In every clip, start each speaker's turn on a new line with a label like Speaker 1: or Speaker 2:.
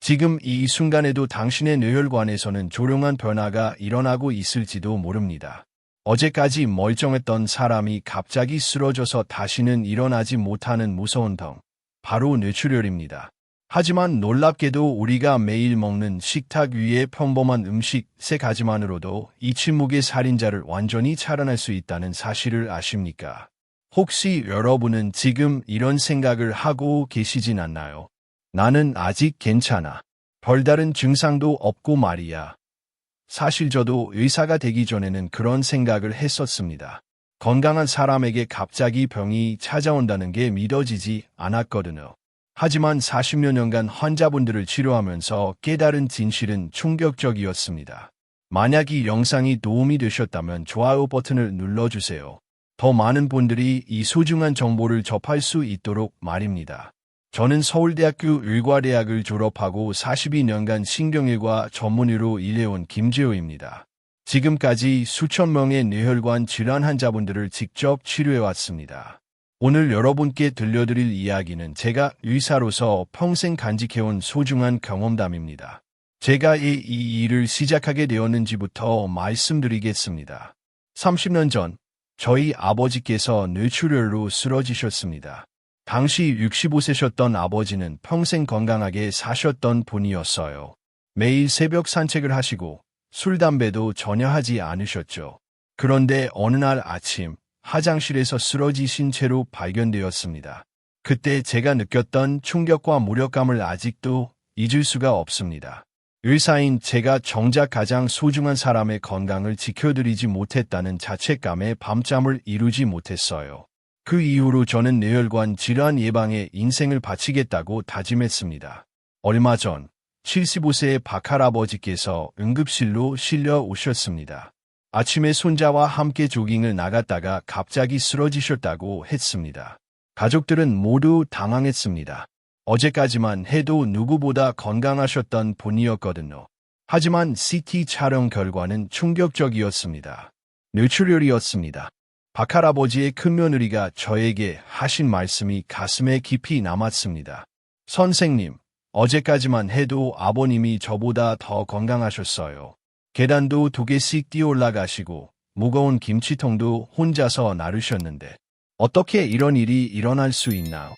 Speaker 1: 지금 이 순간에도 당신의 뇌혈관에서는 조용한 변화가 일어나고 있을지도 모릅니다. 어제까지 멀쩡했던 사람이 갑자기 쓰러져서 다시는 일어나지 못하는 무서운 병, 바로 뇌출혈입니다. 하지만 놀랍게도 우리가 매일 먹는 식탁 위의 평범한 음식 3가지만으로도 이 침묵의 살인자를 완전히 차단할 수 있다는 사실을 아십니까? 혹시 여러분은 지금 이런 생각을 하고 계시진 않나요? 나는 아직 괜찮아. 별다른 증상도 없고 말이야. 사실 저도 의사가 되기 전에는 그런 생각을 했었습니다. 건강한 사람에게 갑자기 병이 찾아온다는 게 믿어지지 않았거든요. 하지만 40여 년간 환자분들을 치료하면서 깨달은 진실은 충격적이었습니다. 만약 이 영상이 도움이 되셨다면 좋아요 버튼을 눌러주세요. 더 많은 분들이 이 소중한 정보를 접할 수 있도록 말입니다. 저는 서울대학교 의과대학을 졸업하고 42년간 신경외과 전문의로 일해온 김재호입니다. 지금까지 수천 명의 뇌혈관 질환 환자분들을 직접 치료해왔습니다. 오늘 여러분께 들려드릴 이야기는 제가 의사로서 평생 간직해온 소중한 경험담입니다. 제가 이 일을 시작하게 되었는지부터 말씀드리겠습니다. 30년 전 저희 아버지께서 뇌출혈로 쓰러지셨습니다. 당시 65세셨던 아버지는 평생 건강하게 사셨던 분이었어요. 매일 새벽 산책을 하시고 술, 담배도 전혀 하지 않으셨죠. 그런데 어느 날 아침 화장실에서 쓰러지신 채로 발견되었습니다. 그때 제가 느꼈던 충격과 무력감을 아직도 잊을 수가 없습니다. 의사인 제가 정작 가장 소중한 사람의 건강을 지켜드리지 못했다는 자책감에 밤잠을 이루지 못했어요. 그 이후로 저는 뇌혈관 질환 예방에 인생을 바치겠다고 다짐했습니다. 얼마 전 75세의 박할아버지께서 응급실로 실려 오셨습니다. 아침에 손자와 함께 조깅을 나갔다가 갑자기 쓰러지셨다고 했습니다. 가족들은 모두 당황했습니다. 어제까지만 해도 누구보다 건강하셨던 분이었거든요. 하지만 CT 촬영 결과는 충격적이었습니다. 뇌출혈이었습니다. 박할아버지의 큰며느리가 저에게 하신 말씀이 가슴에 깊이 남았습니다. 선생님, 어제까지만 해도 아버님이 저보다 더 건강하셨어요. 계단도 2개씩 뛰어 올라가시고 무거운 김치통도 혼자서 나르셨는데 어떻게 이런 일이 일어날 수 있나요?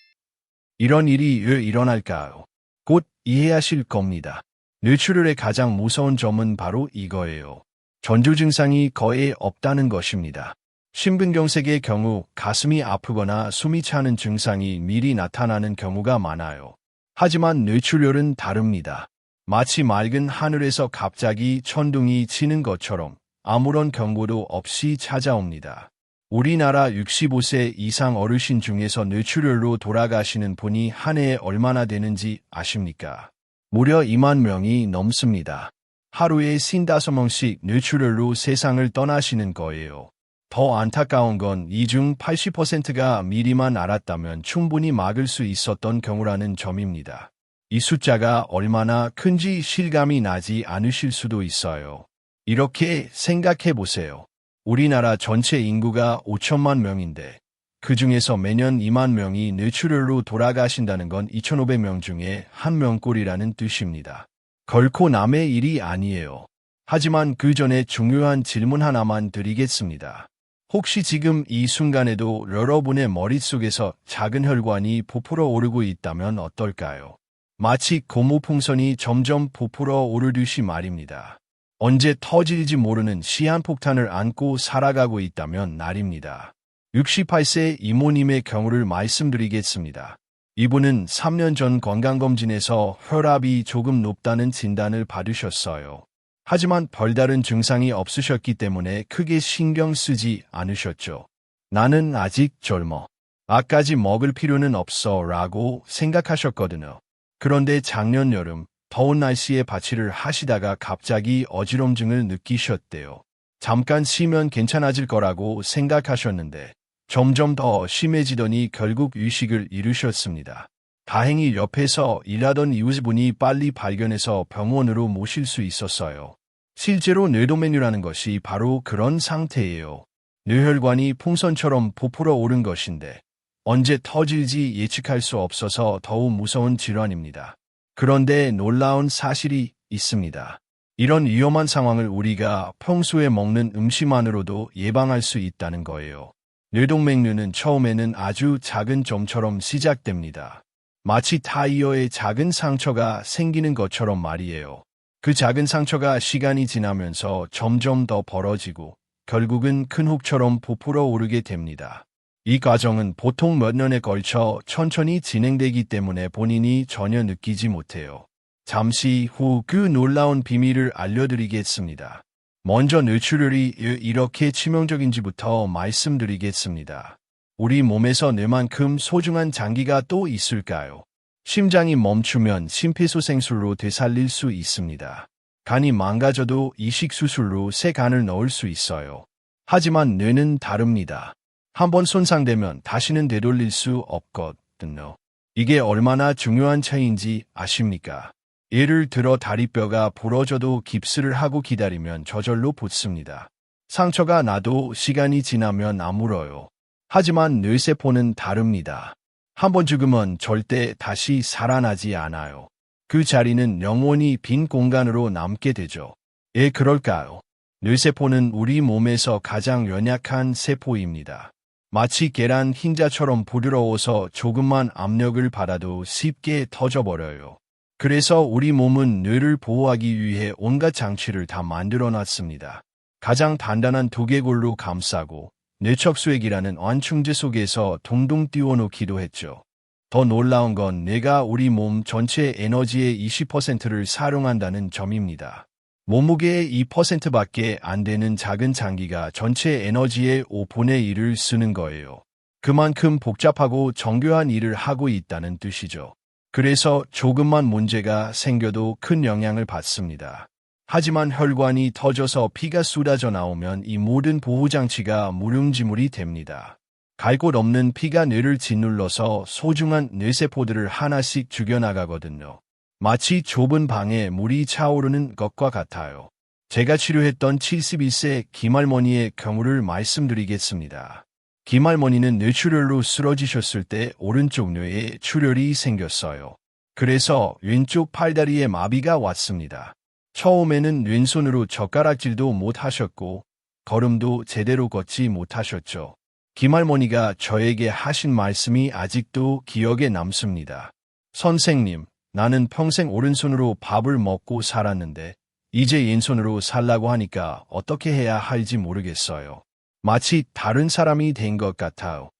Speaker 1: 이런 일이 왜 일어날까요? 곧 이해하실 겁니다. 뇌출혈의 가장 무서운 점은 바로 이거예요. 전조 증상이 거의 없다는 것입니다. 심근경색의 경우 가슴이 아프거나 숨이 차는 증상이 미리 나타나는 경우가 많아요. 하지만 뇌출혈은 다릅니다. 마치 맑은 하늘에서 갑자기 천둥이 치는 것처럼 아무런 경고도 없이 찾아옵니다. 우리나라 65세 이상 어르신 중에서 뇌출혈로 돌아가시는 분이 한 해에 얼마나 되는지 아십니까? 무려 2만 명이 넘습니다. 하루에 55명씩 뇌출혈로 세상을 떠나시는 거예요. 더 안타까운 건 이 중 80%가 미리만 알았다면 충분히 막을 수 있었던 경우라는 점입니다. 이 숫자가 얼마나 큰지 실감이 나지 않으실 수도 있어요. 이렇게 생각해 보세요. 우리나라 전체 인구가 5천만 명인데 그 중에서 매년 2만 명이 뇌출혈로 돌아가신다는 건 2,500명 중에 1명꼴이라는 뜻입니다. 결코 남의 일이 아니에요. 하지만 그 전에 중요한 질문 하나만 드리겠습니다. 혹시 지금 이 순간에도 여러분의 머릿속에서 작은 혈관이 부풀어 오르고 있다면 어떨까요? 마치 고무풍선이 점점 부풀어 오르듯이 말입니다. 언제 터질지 모르는 시한폭탄을 안고 살아가고 있다면 날입니다. 68세 이모님의 경우를 말씀드리겠습니다. 이분은 3년 전 건강검진에서 혈압이 조금 높다는 진단을 받으셨어요. 하지만 별다른 증상이 없으셨기 때문에 크게 신경 쓰지 않으셨죠. 나는 아직 젊어. 아까지 먹을 필요는 없어 라고 생각하셨거든요. 그런데 작년 여름 더운 날씨에 바치를 하시다가 갑자기 어지럼증을 느끼셨대요. 잠깐 쉬면 괜찮아질 거라고 생각하셨는데 점점 더 심해지더니 결국 의식을 잃으셨습니다. 다행히 옆에서 일하던 이웃분이 빨리 발견해서 병원으로 모실 수 있었어요. 실제로 뇌동맥류라는 것이 바로 그런 상태예요. 뇌혈관이 풍선처럼 부풀어 오른 것인데 언제 터질지 예측할 수 없어서 더욱 무서운 질환입니다. 그런데 놀라운 사실이 있습니다. 이런 위험한 상황을 우리가 평소에 먹는 음식만으로도 예방할 수 있다는 거예요. 뇌동맥류는 처음에는 아주 작은 점처럼 시작됩니다. 마치 타이어에 작은 상처가 생기는 것처럼 말이에요. 그 작은 상처가 시간이 지나면서 점점 더 벌어지고 결국은 큰 흙처럼 부풀어 오르게 됩니다. 이 과정은 보통 몇 년에 걸쳐 천천히 진행되기 때문에 본인이 전혀 느끼지 못해요. 잠시 후 그 놀라운 비밀을 알려드리겠습니다. 먼저 뇌출혈이 이렇게 치명적인지부터 말씀드리겠습니다. 우리 몸에서 뇌만큼 소중한 장기가 또 있을까요? 심장이 멈추면 심폐소생술로 되살릴 수 있습니다. 간이 망가져도 이식수술로 새 간을 넣을 수 있어요. 하지만 뇌는 다릅니다. 한번 손상되면 다시는 되돌릴 수 없거든요. 이게 얼마나 중요한 차이인지 아십니까? 예를 들어 다리뼈가 부러져도 깁스를 하고 기다리면 저절로 붙습니다. 상처가 나도 시간이 지나면 아물어요. 하지만 뇌세포는 다릅니다. 한번 죽으면 절대 다시 살아나지 않아요. 그 자리는 영원히 빈 공간으로 남게 되죠. 왜 그럴까요? 뇌세포는 우리 몸에서 가장 연약한 세포입니다. 마치 계란 흰자처럼 부드러워서 조금만 압력을 받아도 쉽게 터져버려요. 그래서 우리 몸은 뇌를 보호하기 위해 온갖 장치를 다 만들어놨습니다. 가장 단단한 두개골로 감싸고 뇌척수액이라는 완충제 속에서 둥둥 띄워놓기도 했죠. 더 놀라운 건 뇌가 우리 몸 전체 에너지의 20%를 사용한다는 점입니다. 몸무게의 2%밖에 안 되는 작은 장기가 전체 에너지의 5분의 1을 쓰는 거예요. 그만큼 복잡하고 정교한 일을 하고 있다는 뜻이죠. 그래서 조금만 문제가 생겨도 큰 영향을 받습니다. 하지만 혈관이 터져서 피가 쏟아져 나오면 이 모든 보호장치가 무용지물이 됩니다. 갈 곳 없는 피가 뇌를 짓눌러서 소중한 뇌세포들을 하나씩 죽여나가거든요. 마치 좁은 방에 물이 차오르는 것과 같아요. 제가 치료했던 71세 김할머니의 경우를 말씀드리겠습니다. 김할머니는 뇌출혈로 쓰러지셨을 때 오른쪽 뇌에 출혈이 생겼어요. 그래서 왼쪽 팔다리에 마비가 왔습니다. 처음에는 왼손으로 젓가락질도 못 하셨고 걸음도 제대로 걷지 못하셨죠. 김할머니가 저에게 하신 말씀이 아직도 기억에 남습니다. 선생님, 나는 평생 오른손으로 밥을 먹고 살았는데 이제 왼손으로 살라고 하니까 어떻게 해야 할지 모르겠어요. 마치 다른 사람이 된 것 같아요.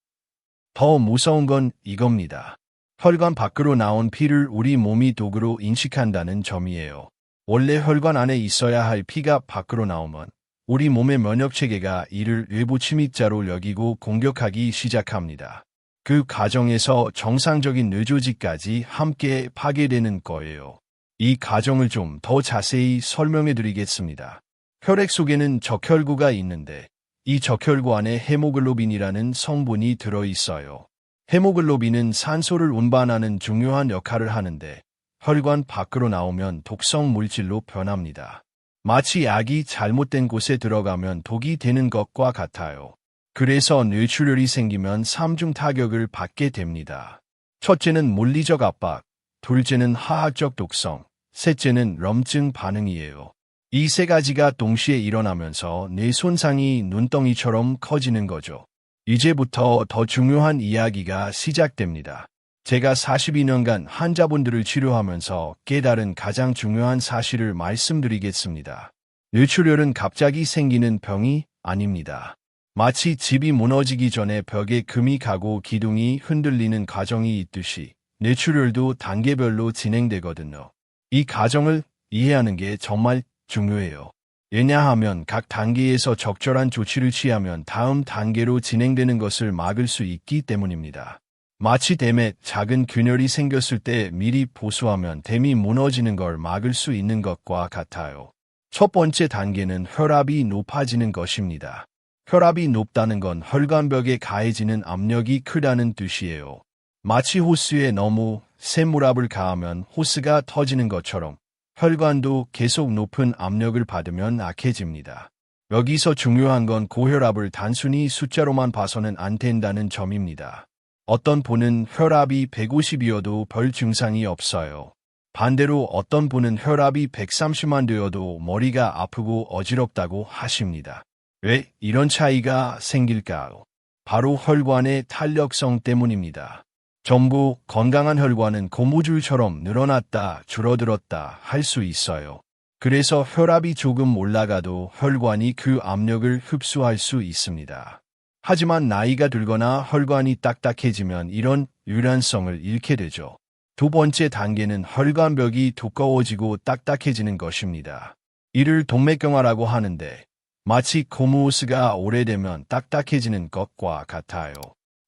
Speaker 1: 더 무서운 건 이겁니다. 혈관 밖으로 나온 피를 우리 몸이 도구로 인식한다는 점이에요. 원래 혈관 안에 있어야 할 피가 밖으로 나오면 우리 몸의 면역체계가 이를 외부 침입자로 여기고 공격하기 시작합니다. 그 과정에서 정상적인 뇌조직까지 함께 파괴되는 거예요. 이 과정을 좀 더 자세히 설명해 드리겠습니다. 혈액 속에는 적혈구가 있는데 이 적혈구 안에 헤모글로빈이라는 성분이 들어있어요. 헤모글로빈은 산소를 운반하는 중요한 역할을 하는데 혈관 밖으로 나오면 독성 물질로 변합니다. 마치 약이 잘못된 곳에 들어가면 독이 되는 것과 같아요. 그래서 뇌출혈이 생기면 3중 타격을 받게 됩니다. 첫째는 물리적 압박, 둘째는 화학적 독성, 셋째는 럼증 반응이에요. 이 세 가지가 동시에 일어나면서 뇌 손상이 눈덩이처럼 커지는 거죠. 이제부터 더 중요한 이야기가 시작됩니다. 제가 42년간 환자분들을 치료하면서 깨달은 가장 중요한 사실을 말씀드리겠습니다. 뇌출혈은 갑자기 생기는 병이 아닙니다. 마치 집이 무너지기 전에 벽에 금이 가고 기둥이 흔들리는 과정이 있듯이 뇌출혈도 단계별로 진행되거든요. 이 과정을 이해하는 게 정말 중요해요. 왜냐하면 각 단계에서 적절한 조치를 취하면 다음 단계로 진행되는 것을 막을 수 있기 때문입니다. 마치 댐에 작은 균열이 생겼을 때 미리 보수하면 댐이 무너지는 걸 막을 수 있는 것과 같아요. 첫 번째 단계는 혈압이 높아지는 것입니다. 혈압이 높다는 건 혈관벽에 가해지는 압력이 크다는 뜻이에요. 마치 호스에 너무 센 물압을 가하면 호스가 터지는 것처럼 혈관도 계속 높은 압력을 받으면 악해집니다. 여기서 중요한 건 고혈압을 단순히 숫자로만 봐서는 안 된다는 점입니다. 어떤 분은 혈압이 150이어도 별 증상이 없어요. 반대로 어떤 분은 혈압이 130만 되어도 머리가 아프고 어지럽다고 하십니다. 왜 이런 차이가 생길까요? 바로 혈관의 탄력성 때문입니다. 전부 건강한 혈관은 고무줄처럼 늘어났다 줄어들었다 할 수 있어요. 그래서 혈압이 조금 올라가도 혈관이 그 압력을 흡수할 수 있습니다. 하지만 나이가 들거나 혈관이 딱딱해지면 이런 유연성을 잃게 되죠. 두 번째 단계는 혈관벽이 두꺼워지고 딱딱해지는 것입니다. 이를 동맥경화라고 하는데 마치 고무호스가 오래되면 딱딱해지는 것과 같아요.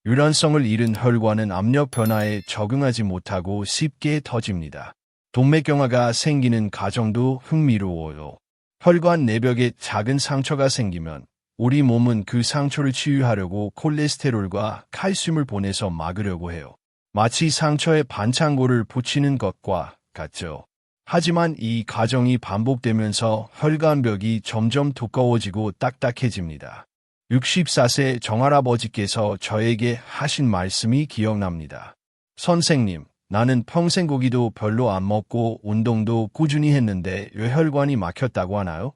Speaker 1: 유연성을 잃은 혈관은 압력 변화에 적응하지 못하고 쉽게 터집니다. 동맥경화가 생기는 과정도 흥미로워요. 혈관 내벽에 작은 상처가 생기면 우리 몸은 그 상처를 치유하려고 콜레스테롤과 칼슘을 보내서 막으려고 해요. 마치 상처에 반창고를 붙이는 것과 같죠. 하지만 이 과정이 반복되면서 혈관벽이 점점 두꺼워지고 딱딱해집니다. 64세 정할아버지께서 저에게 하신 말씀이 기억납니다. 선생님, 나는 평생 고기도 별로 안 먹고 운동도 꾸준히 했는데 왜 혈관이 막혔다고 하나요?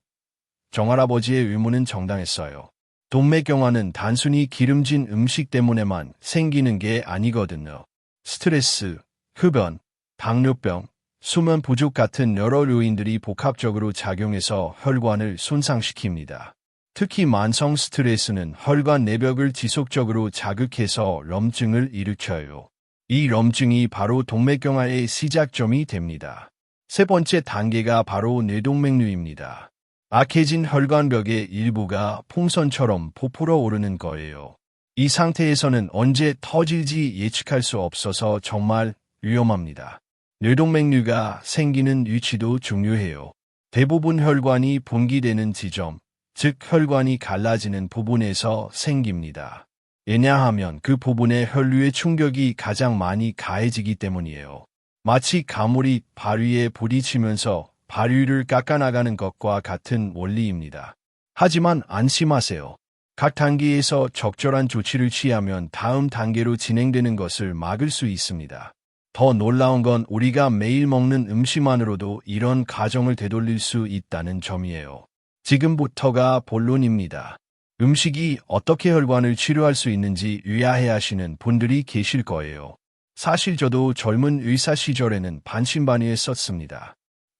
Speaker 1: 정할아버지의 의문은 정당했어요. 동맥경화는 단순히 기름진 음식 때문에만 생기는 게 아니거든요. 스트레스, 흡연, 당뇨병, 수면 부족 같은 여러 요인들이 복합적으로 작용해서 혈관을 손상시킵니다. 특히 만성 스트레스는 혈관 내벽을 지속적으로 자극해서 염증을 일으켜요. 이 염증이 바로 동맥경화의 시작점이 됩니다. 세 번째 단계가 바로 뇌동맥류입니다. 악해진 혈관벽의 일부가 풍선처럼 부풀어 오르는 거예요. 이 상태에서는 언제 터질지 예측할 수 없어서 정말 위험합니다. 뇌동맥류가 생기는 위치도 중요해요. 대부분 혈관이 분기되는 지점, 즉 혈관이 갈라지는 부분에서 생깁니다. 왜냐하면 그 부분에 혈류의 충격이 가장 많이 가해지기 때문이에요. 마치 가물이 발 위에 부딪히면서 발 위를 깎아나가는 것과 같은 원리입니다. 하지만 안심하세요. 각 단계에서 적절한 조치를 취하면 다음 단계로 진행되는 것을 막을 수 있습니다. 더 놀라운 건 우리가 매일 먹는 음식만으로도 이런 과정을 되돌릴 수 있다는 점이에요. 지금부터가 본론입니다. 음식이 어떻게 혈관을 치료할 수 있는지 의아해 하시는 분들이 계실 거예요. 사실 저도 젊은 의사 시절에는 반신반의했었습니다.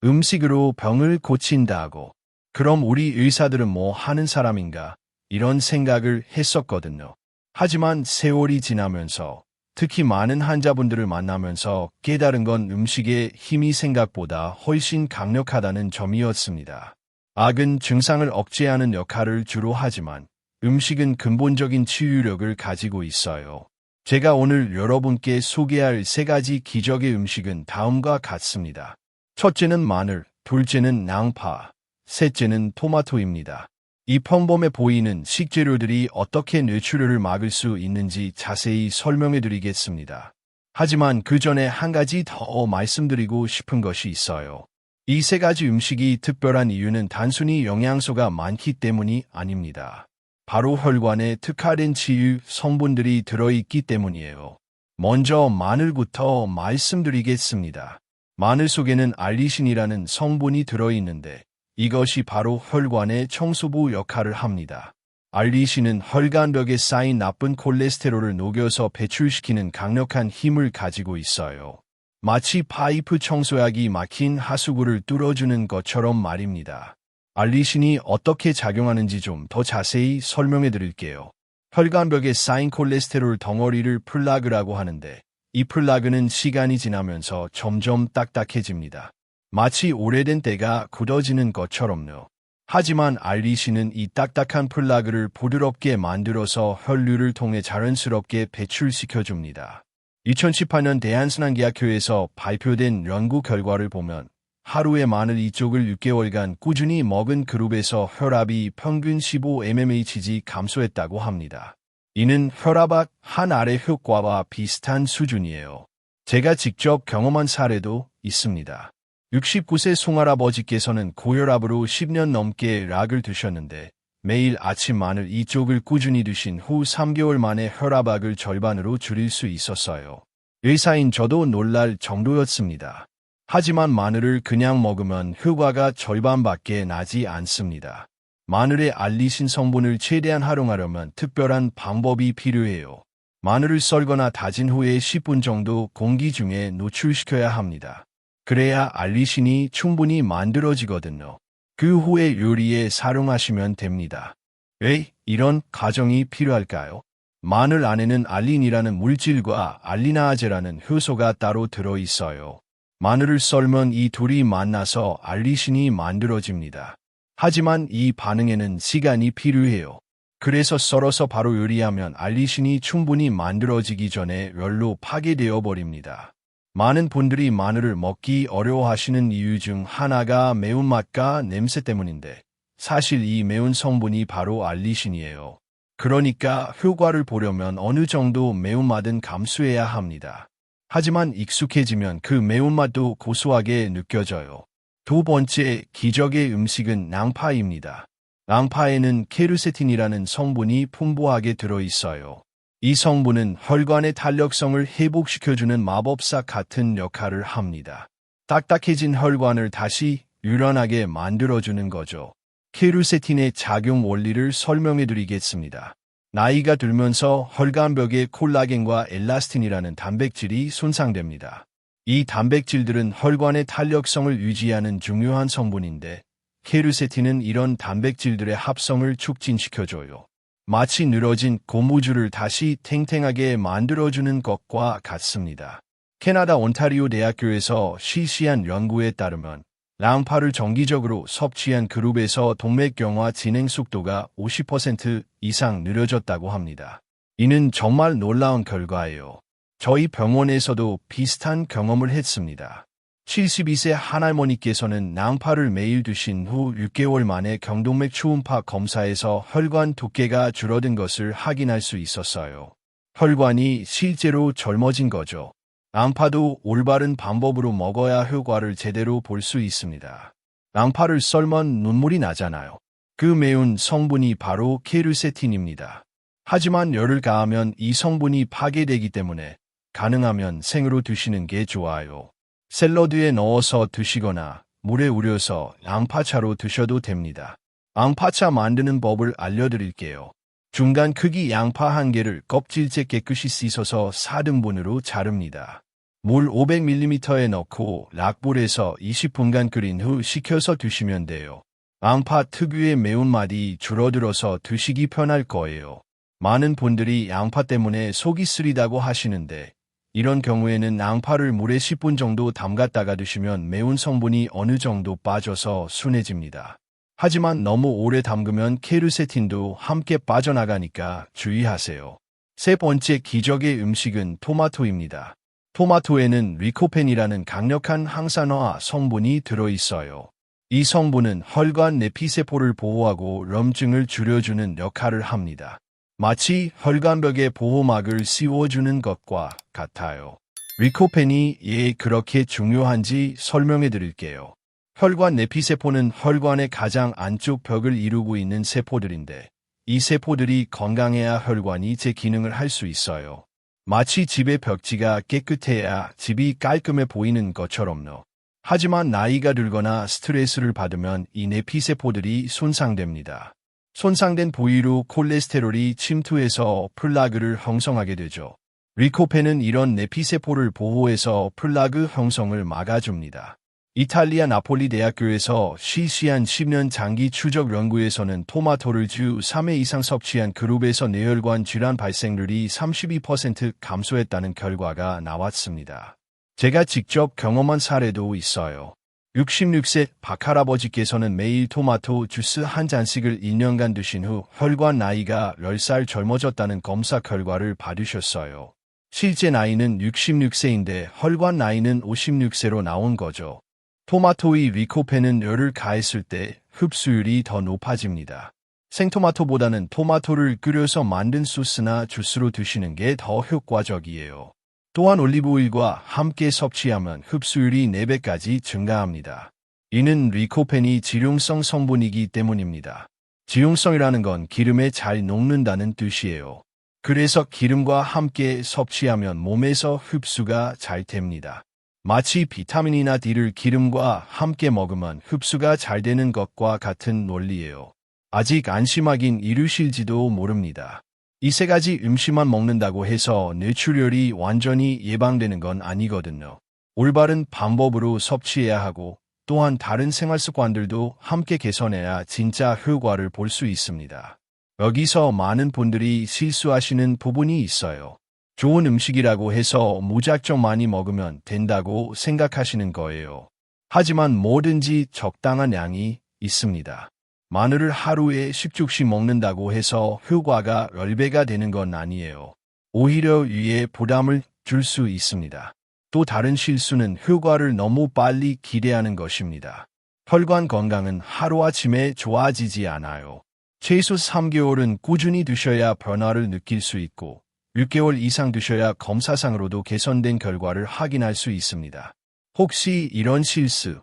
Speaker 1: 음식으로 병을 고친다고. 그럼 우리 의사들은 뭐 하는 사람인가? 이런 생각을 했었거든요. 하지만 세월이 지나면서 특히 많은 환자분들을 만나면서 깨달은 건 음식의 힘이 생각보다 훨씬 강력하다는 점이었습니다. 악은 증상을 억제하는 역할을 주로 하지만 음식은 근본적인 치유력을 가지고 있어요. 제가 오늘 여러분께 소개할 세 가지 기적의 음식은 다음과 같습니다. 첫째는 마늘, 둘째는 양파, 셋째는 토마토입니다. 이 평범해 보이는 식재료들이 어떻게 뇌출혈을 막을 수 있는지 자세히 설명해 드리겠습니다. 하지만 그 전에 한 가지 더 말씀드리고 싶은 것이 있어요. 이 세 가지 음식이 특별한 이유는 단순히 영양소가 많기 때문이 아닙니다. 바로 혈관에 특화된 치유 성분들이 들어있기 때문이에요. 먼저 마늘부터 말씀드리겠습니다. 마늘 속에는 알리신이라는 성분이 들어있는데 이것이 바로 혈관의 청소부 역할을 합니다. 알리신은 혈관벽에 쌓인 나쁜 콜레스테롤을 녹여서 배출시키는 강력한 힘을 가지고 있어요. 마치 파이프 청소약이 막힌 하수구를 뚫어주는 것처럼 말입니다. 알리신이 어떻게 작용하는지 좀 더 자세히 설명해 드릴게요. 혈관벽에 쌓인 콜레스테롤 덩어리를 플라그라고 하는데 이 플라그는 시간이 지나면서 점점 딱딱해집니다. 마치 오래된 때가 굳어지는 것처럼요. 하지만 알리신은 이 딱딱한 플라그를 부드럽게 만들어서 혈류를 통해 자연스럽게 배출시켜줍니다. 2018년 대한순환계약회에서 발표된 연구 결과를 보면 하루에 마늘 이쪽을 6개월간 꾸준히 먹은 그룹에서 혈압이 평균 15mmHg 감소했다고 합니다. 이는 혈압약 한 알의 효과와 비슷한 수준이에요. 제가 직접 경험한 사례도 있습니다. 69세 송할아버지께서는 고혈압으로 10년 넘게 약을 드셨는데 매일 아침 마늘 2쪽을 꾸준히 드신 후 3개월 만에 혈압약을 절반으로 줄일 수 있었어요. 의사인 저도 놀랄 정도였습니다. 하지만 마늘을 그냥 먹으면 효과가 절반밖에 나지 않습니다. 마늘의 알리신 성분을 최대한 활용하려면 특별한 방법이 필요해요. 마늘을 썰거나 다진 후에 10분 정도 공기 중에 노출시켜야 합니다. 그래야 알리신이 충분히 만들어지거든요. 그 후에 요리에 사용하시면 됩니다. 왜 이런 과정이 필요할까요? 마늘 안에는 알린이라는 물질과 알리나아제라는 효소가 따로 들어있어요. 마늘을 썰면 이 둘이 만나서 알리신이 만들어집니다. 하지만 이 반응에는 시간이 필요해요. 그래서 썰어서 바로 요리하면 알리신이 충분히 만들어지기 전에 열로 파괴되어 버립니다. 많은 분들이 마늘을 먹기 어려워하시는 이유 중 하나가 매운맛과 냄새 때문인데 사실 이 매운 성분이 바로 알리신이에요. 그러니까 효과를 보려면 어느 정도 매운맛은 감수해야 합니다. 하지만 익숙해지면 그 매운맛도 고소하게 느껴져요. 두 번째 기적의 음식은 양파입니다. 양파에는 케르세틴이라는 성분이 풍부하게 들어있어요. 이 성분은 혈관의 탄력성을 회복시켜주는 마법사 같은 역할을 합니다. 딱딱해진 혈관을 다시 유연하게 만들어주는 거죠. 케르세틴의 작용 원리를 설명해 드리겠습니다. 나이가 들면서 혈관벽의 콜라겐과 엘라스틴이라는 단백질이 손상됩니다. 이 단백질들은 혈관의 탄력성을 유지하는 중요한 성분인데 케르세틴은 이런 단백질들의 합성을 촉진시켜줘요. 마치 늘어진 고무줄을 다시 탱탱하게 만들어주는 것과 같습니다. 캐나다 온타리오 대학교에서 실시한 연구에 따르면 양파를 정기적으로 섭취한 그룹에서 동맥경화 진행 속도가 50% 이상 느려졌다고 합니다. 이는 정말 놀라운 결과예요. 저희 병원에서도 비슷한 경험을 했습니다. 72세 한할머니께서는 양파를 매일 드신 후 6개월 만에 경동맥 초음파 검사에서 혈관 두께가 줄어든 것을 확인할 수 있었어요. 혈관이 실제로 젊어진 거죠. 양파도 올바른 방법으로 먹어야 효과를 제대로 볼 수 있습니다. 양파를 썰면 눈물이 나잖아요. 그 매운 성분이 바로 케르세틴입니다. 하지만 열을 가하면 이 성분이 파괴되기 때문에 가능하면 생으로 드시는 게 좋아요. 샐러드에 넣어서 드시거나 물에 우려서 양파차로 드셔도 됩니다. 양파차 만드는 법을 알려드릴게요. 중간 크기 양파 1개를 껍질째 깨끗이 씻어서 4등분으로 자릅니다. 물 500ml에 넣고 약불에서 20분간 끓인 후 식혀서 드시면 돼요. 양파 특유의 매운맛이 줄어들어서 드시기 편할 거예요. 많은 분들이 양파 때문에 속이 쓰리다고 하시는데 이런 경우에는 양파를 물에 10분 정도 담갔다가 드시면 매운 성분이 어느 정도 빠져서 순해집니다. 하지만 너무 오래 담그면 케르세틴도 함께 빠져나가니까 주의하세요. 세 번째 기적의 음식은 토마토입니다. 토마토에는 리코펜이라는 강력한 항산화 성분이 들어있어요. 이 성분은 혈관 내피세포를 보호하고 염증을 줄여주는 역할을 합니다. 마치 혈관벽의 보호막을 씌워주는 것과 같아요. 리코펜이 왜 그렇게 중요한지 설명해 드릴게요. 혈관 내피세포는 혈관의 가장 안쪽 벽을 이루고 있는 세포들인데 이 세포들이 건강해야 혈관이 제 기능을 할 수 있어요. 마치 집의 벽지가 깨끗해야 집이 깔끔해 보이는 것처럼요. 하지만 나이가 들거나 스트레스를 받으면 이 내피세포들이 손상됩니다. 손상된 부위로 콜레스테롤이 침투해서 플라그를 형성하게 되죠. 리코펜은 이런 내피세포를 보호해서 플라그 형성을 막아줍니다. 이탈리아 나폴리 대학교에서 실시한 10년 장기 추적 연구에서는 토마토를 주 3회 이상 섭취한 그룹에서 뇌혈관 질환 발생률이 32% 감소했다는 결과가 나왔습니다. 제가 직접 경험한 사례도 있어요. 66세 박할아버지께서는 매일 토마토 주스 한 잔씩을 2년간 드신 후 혈관 나이가 10살 젊어졌다는 검사 결과를 받으셨어요. 실제 나이는 66세인데 혈관 나이는 56세로 나온 거죠. 토마토의 리코펜은 열을 가했을 때 흡수율이 더 높아집니다. 생토마토보다는 토마토를 끓여서 만든 소스나 주스로 드시는 게 더 효과적이에요. 또한 올리브오일과 함께 섭취하면 흡수율이 4배까지 증가합니다. 이는 리코펜이 지용성 성분이기 때문입니다. 지용성이라는 건 기름에 잘 녹는다는 뜻이에요. 그래서 기름과 함께 섭취하면 몸에서 흡수가 잘 됩니다. 마치 비타민이나 D를 기름과 함께 먹으면 흡수가 잘 되는 것과 같은 논리예요. 아직 안심하긴 이르실지도 모릅니다. 이 세 가지 음식만 먹는다고 해서 뇌출혈이 완전히 예방되는 건 아니거든요. 올바른 방법으로 섭취해야 하고 또한 다른 생활 습관들도 함께 개선해야 진짜 효과를 볼 수 있습니다. 여기서 많은 분들이 실수하시는 부분이 있어요. 좋은 음식이라고 해서 무작정 많이 먹으면 된다고 생각하시는 거예요. 하지만 뭐든지 적당한 양이 있습니다. 마늘을 하루에 10죽씩 먹는다고 해서 효과가 10배가 되는 건 아니에요. 오히려 위에 부담을 줄 수 있습니다. 또 다른 실수는 효과를 너무 빨리 기대하는 것입니다. 혈관 건강은 하루아침에 좋아지지 않아요. 최소 3개월은 꾸준히 드셔야 변화를 느낄 수 있고 6개월 이상 드셔야 검사상으로도 개선된 결과를 확인할 수 있습니다. 혹시 이런 실수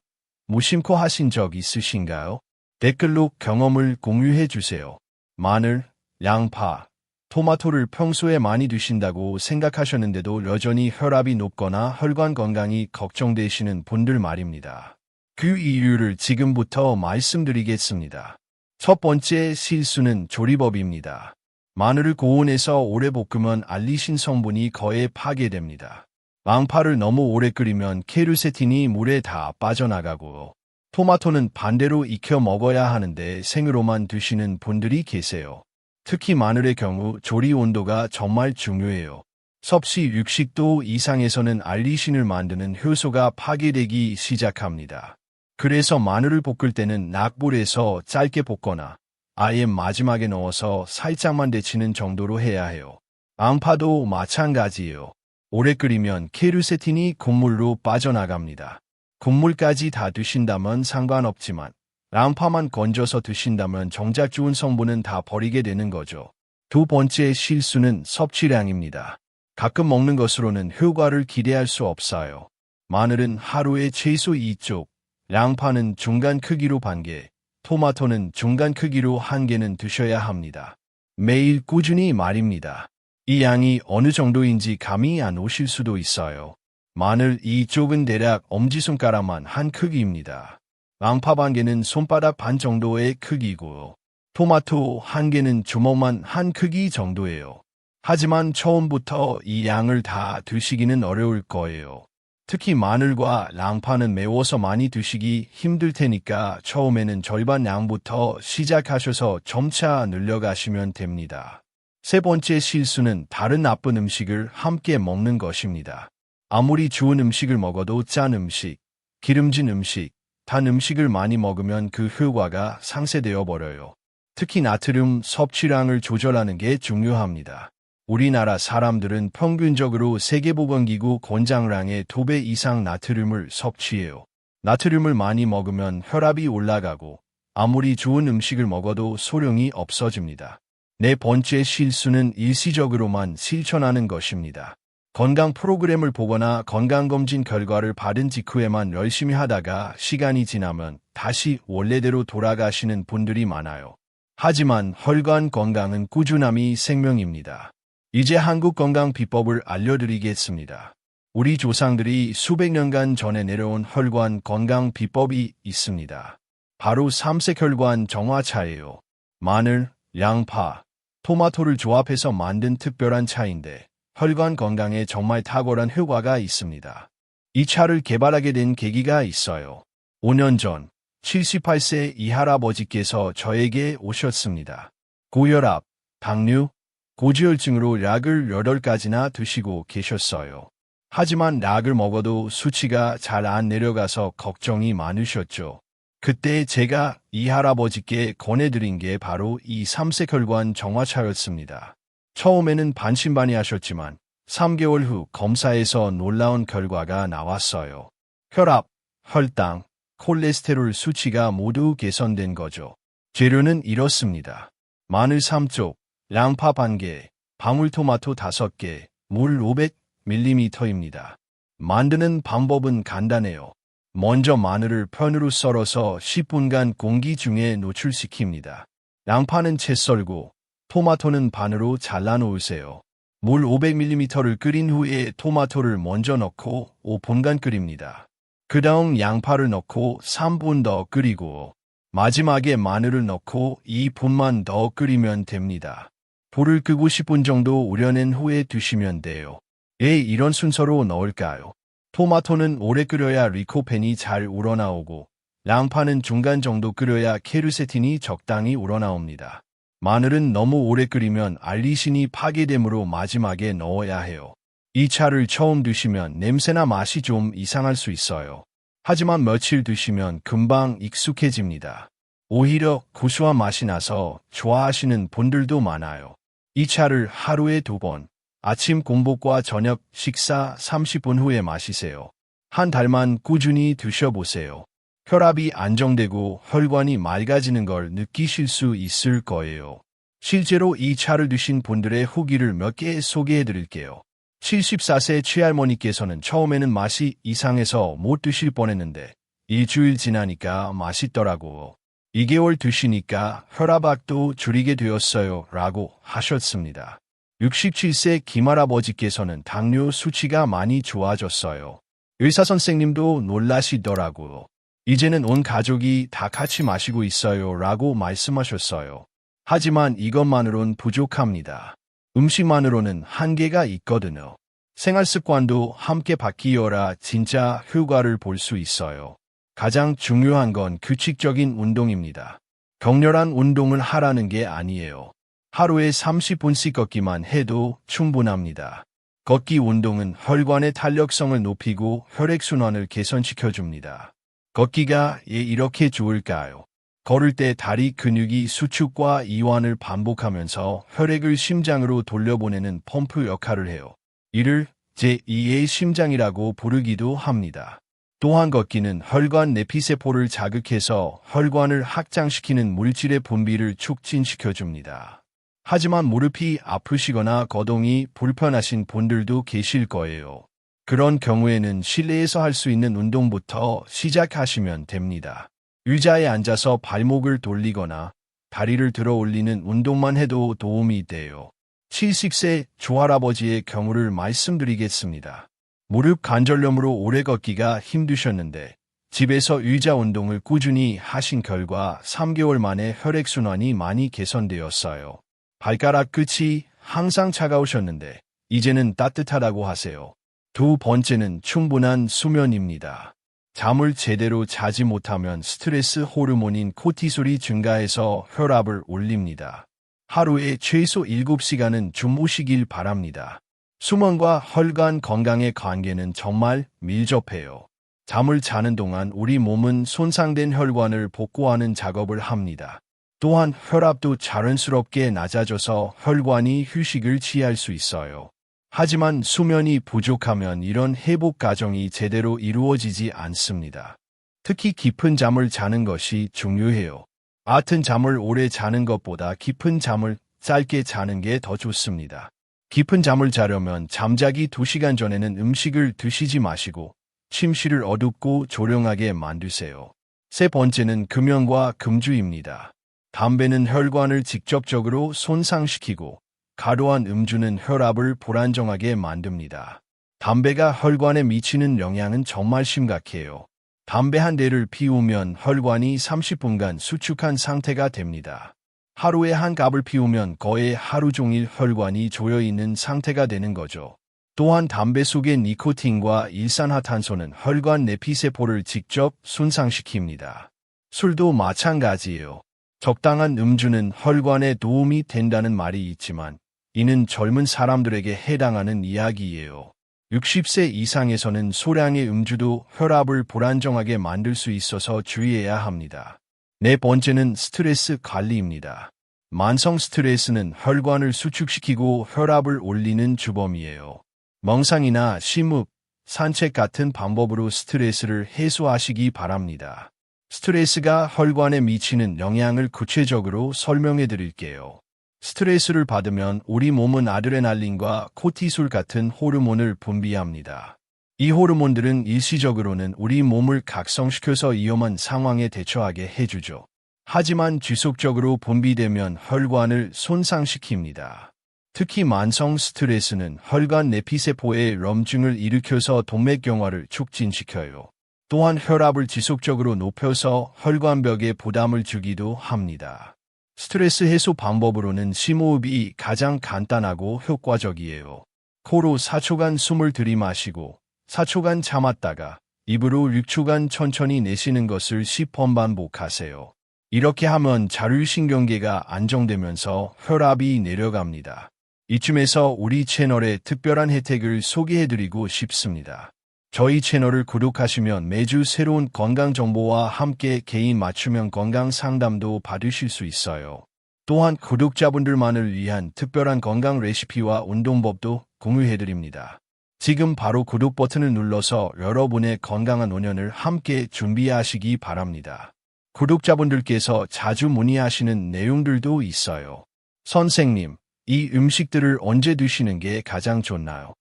Speaker 1: 무심코 하신 적 있으신가요? 댓글로 경험을 공유해 주세요. 마늘, 양파, 토마토를 평소에 많이 드신다고 생각하셨는데도 여전히 혈압이 높거나 혈관 건강이 걱정되시는 분들 말입니다. 그 이유를 지금부터 말씀드리겠습니다. 첫 번째 실수는 조리법입니다. 마늘을 고온에서 오래 볶으면 알리신 성분이 거의 파괴됩니다. 양파를 너무 오래 끓이면 케르세틴이 물에 다 빠져나가고 토마토는 반대로 익혀 먹어야 하는데 생으로만 드시는 분들이 계세요. 특히 마늘의 경우 조리 온도가 정말 중요해요. 섭씨 60도 이상에서는 알리신을 만드는 효소가 파괴되기 시작합니다. 그래서 마늘을 볶을 때는 약불에서 짧게 볶거나 아예 마지막에 넣어서 살짝만 데치는 정도로 해야 해요. 양파도 마찬가지예요. 오래 끓이면 케르세틴이 국물로 빠져나갑니다. 국물까지 다 드신다면 상관없지만 양파만 건져서 드신다면 정작 좋은 성분은 다 버리게 되는 거죠. 두 번째 실수는 섭취량입니다. 가끔 먹는 것으로는 효과를 기대할 수 없어요. 마늘은 하루에 최소 2쪽, 양파는 중간 크기로 반 개, 토마토는 중간 크기로 한 개는 드셔야 합니다. 매일 꾸준히 말입니다. 이 양이 어느 정도인지 감이 안 오실 수도 있어요. 마늘 2쪽은 대략 엄지손가락만 한 크기입니다. 양파 반 개는 손바닥 반 정도의 크기고 토마토 한 개는 주먹만 한 크기 정도예요. 하지만 처음부터 이 양을 다 드시기는 어려울 거예요. 특히 마늘과 양파는 매워서 많이 드시기 힘들 테니까 처음에는 절반 양부터 시작하셔서 점차 늘려가시면 됩니다. 세 번째 실수는 다른 나쁜 음식을 함께 먹는 것입니다. 아무리 좋은 음식을 먹어도 짠 음식, 기름진 음식, 단 음식을 많이 먹으면 그 효과가 상쇄되어 버려요. 특히 나트륨 섭취량을 조절하는 게 중요합니다. 우리나라 사람들은 평균적으로 세계보건기구 권장량의 2배 이상 나트륨을 섭취해요. 나트륨을 많이 먹으면 혈압이 올라가고 아무리 좋은 음식을 먹어도 소용이 없어집니다. 네 번째 실수는 일시적으로만 실천하는 것입니다. 건강 프로그램을 보거나 건강검진 결과를 받은 직후에만 열심히 하다가 시간이 지나면 다시 원래대로 돌아가시는 분들이 많아요. 하지만 혈관 건강은 꾸준함이 생명입니다. 이제 한국 건강 비법을 알려드리겠습니다. 우리 조상들이 수백 년간 전에 내려온 혈관 건강 비법이 있습니다. 바로 삼색 혈관 정화차예요. 마늘, 양파, 토마토를 조합해서 만든 특별한 차인데 혈관 건강에 정말 탁월한 효과가 있습니다. 이 차를 개발하게 된 계기가 있어요. 5년 전 78세 이 할아버지께서 저에게 오셨습니다. 고혈압, 당뇨, 고지혈증으로 약을 8가지나 드시고 계셨어요. 하지만 약을 먹어도 수치가 잘 안 내려가서 걱정이 많으셨죠. 그때 제가 이 할아버지께 권해드린 게 바로 이 삼색혈관 정화차였습니다. 처음에는 반신반의하셨지만 3개월 후 검사에서 놀라운 결과가 나왔어요. 혈압, 혈당, 콜레스테롤 수치가 모두 개선된 거죠. 재료는 이렇습니다. 마늘 3쪽, 양파 반 개, 방울토마토 5개, 물 500ml입니다. 만드는 방법은 간단해요. 먼저 마늘을 편으로 썰어서 10분간 공기 중에 노출시킵니다. 양파는 채 썰고 토마토는 반으로 잘라 놓으세요. 물 500ml를 끓인 후에 토마토를 먼저 넣고 5분간 끓입니다. 그 다음 양파를 넣고 3분 더 끓이고 마지막에 마늘을 넣고 2분만 더 끓이면 됩니다. 불을 끄고 10분 정도 우려낸 후에 드시면 돼요. 왜 이런 순서로 넣을까요? 토마토는 오래 끓여야 리코펜이 잘 우러나오고 양파는 중간 정도 끓여야 케르세틴이 적당히 우러나옵니다. 마늘은 너무 오래 끓이면 알리신이 파괴되므로 마지막에 넣어야 해요. 이 차를 처음 드시면 냄새나 맛이 좀 이상할 수 있어요. 하지만 며칠 드시면 금방 익숙해집니다. 오히려 고소한 맛이 나서 좋아하시는 분들도 많아요. 이 차를 하루에 2번, 아침 공복과 저녁 식사 30분 후에 마시세요. 한 달만 꾸준히 드셔보세요. 혈압이 안정되고 혈관이 맑아지는 걸 느끼실 수 있을 거예요. 실제로 이 차를 드신 분들의 후기를 몇 개 소개해 드릴게요. 74세 최할머니께서는 처음에는 맛이 이상해서 못 드실 뻔했는데 일주일 지나니까 맛있더라고요. 2개월 드시니까 혈압약도 줄이게 되었어요 라고 하셨습니다. 67세 김할아버지께서는 당뇨 수치가 많이 좋아졌어요. 의사선생님도 놀라시더라고요. 이제는 온 가족이 다 같이 마시고 있어요 라고 말씀하셨어요. 하지만 이것만으론 부족합니다. 음식만으로는 한계가 있거든요. 생활습관도 함께 바뀌어야 진짜 효과를 볼 수 있어요. 가장 중요한 건 규칙적인 운동입니다. 격렬한 운동을 하라는 게 아니에요. 하루에 30분씩 걷기만 해도 충분합니다. 걷기 운동은 혈관의 탄력성을 높이고 혈액순환을 개선시켜줍니다. 걷기가 왜 이렇게 좋을까요? 걸을 때 다리 근육이 수축과 이완을 반복하면서 혈액을 심장으로 돌려보내는 펌프 역할을 해요. 이를 제2의 심장이라고 부르기도 합니다. 또한 걷기는 혈관 내피세포를 자극해서 혈관을 확장시키는 물질의 분비를 촉진시켜줍니다. 하지만 무릎이 아프시거나 거동이 불편하신 분들도 계실 거예요. 그런 경우에는 실내에서 할 수 있는 운동부터 시작하시면 됩니다. 의자에 앉아서 발목을 돌리거나 다리를 들어 올리는 운동만 해도 도움이 돼요. 70세 조할아버지의 경우를 말씀드리겠습니다. 무릎 관절염으로 오래 걷기가 힘드셨는데 집에서 의자 운동을 꾸준히 하신 결과 3개월 만에 혈액순환이 많이 개선되었어요. 발가락 끝이 항상 차가우셨는데 이제는 따뜻하다고 하세요. 2번째는 충분한 수면입니다. 잠을 제대로 자지 못하면 스트레스 호르몬인 코티솔이 증가해서 혈압을 올립니다. 하루에 최소 7시간은 주무시길 바랍니다. 수면과 혈관 건강의 관계는 정말 밀접해요. 잠을 자는 동안 우리 몸은 손상된 혈관을 복구하는 작업을 합니다. 또한 혈압도 자연스럽게 낮아져서 혈관이 휴식을 취할 수 있어요. 하지만 수면이 부족하면 이런 회복 과정이 제대로 이루어지지 않습니다. 특히 깊은 잠을 자는 것이 중요해요. 같은 잠을 오래 자는 것보다 깊은 잠을 짧게 자는 게 더 좋습니다. 깊은 잠을 자려면 잠자기 2시간 전에는 음식을 드시지 마시고 침실을 어둡고 조용하게 만드세요. 3번째는 금연과 금주입니다. 담배는 혈관을 직접적으로 손상시키고 과도한 음주는 혈압을 불안정하게 만듭니다. 담배가 혈관에 미치는 영향은 정말 심각해요. 담배 한 대를 피우면 혈관이 30분간 수축한 상태가 됩니다. 하루에 한 갑을 피우면 거의 하루 종일 혈관이 조여있는 상태가 되는 거죠. 또한 담배 속의 니코틴과 일산화탄소는 혈관 내피세포를 직접 손상시킵니다. 술도 마찬가지예요. 적당한 음주는 혈관에 도움이 된다는 말이 있지만 이는 젊은 사람들에게 해당하는 이야기예요. 60세 이상에서는 소량의 음주도 혈압을 불안정하게 만들 수 있어서 주의해야 합니다. 4번째는 스트레스 관리입니다. 만성 스트레스는 혈관을 수축시키고 혈압을 올리는 주범이에요. 명상이나 심호흡, 산책 같은 방법으로 스트레스를 해소하시기 바랍니다. 스트레스가 혈관에 미치는 영향을 구체적으로 설명해 드릴게요. 스트레스를 받으면 우리 몸은 아드레날린과 코티솔 같은 호르몬을 분비합니다. 이 호르몬들은 일시적으로는 우리 몸을 각성시켜서 위험한 상황에 대처하게 해주죠. 하지만 지속적으로 분비되면 혈관을 손상시킵니다. 특히 만성 스트레스는 혈관 내피세포에 염증을 일으켜서 동맥경화를 촉진시켜요. 또한 혈압을 지속적으로 높여서 혈관벽에 부담을 주기도 합니다. 스트레스 해소 방법으로는 심호흡이 가장 간단하고 효과적이에요. 코로 4초간 숨을 들이마시고 4초간 참았다가 입으로 6초간 천천히 내쉬는 것을 10번 반복하세요. 이렇게 하면 자율신경계가 안정되면서 혈압이 내려갑니다. 이쯤에서 우리 채널의 특별한 혜택을 소개해드리고 싶습니다. 저희 채널을 구독하시면 매주 새로운 건강 정보와 함께 개인 맞춤형 건강 상담도 받으실 수 있어요. 또한 구독자분들만을 위한 특별한 건강 레시피와 운동법도 공유해드립니다. 지금 바로 구독 버튼을 눌러서 여러분의 건강한 5년을 함께 준비하시기 바랍니다. 구독자분들께서 자주 문의하시는 내용들도 있어요. 선생님, 이 음식들을 언제 드시는 게 가장 좋나요?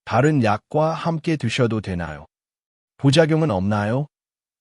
Speaker 1: 다른 약과 함께 드셔도 되나요? 부작용은 없나요?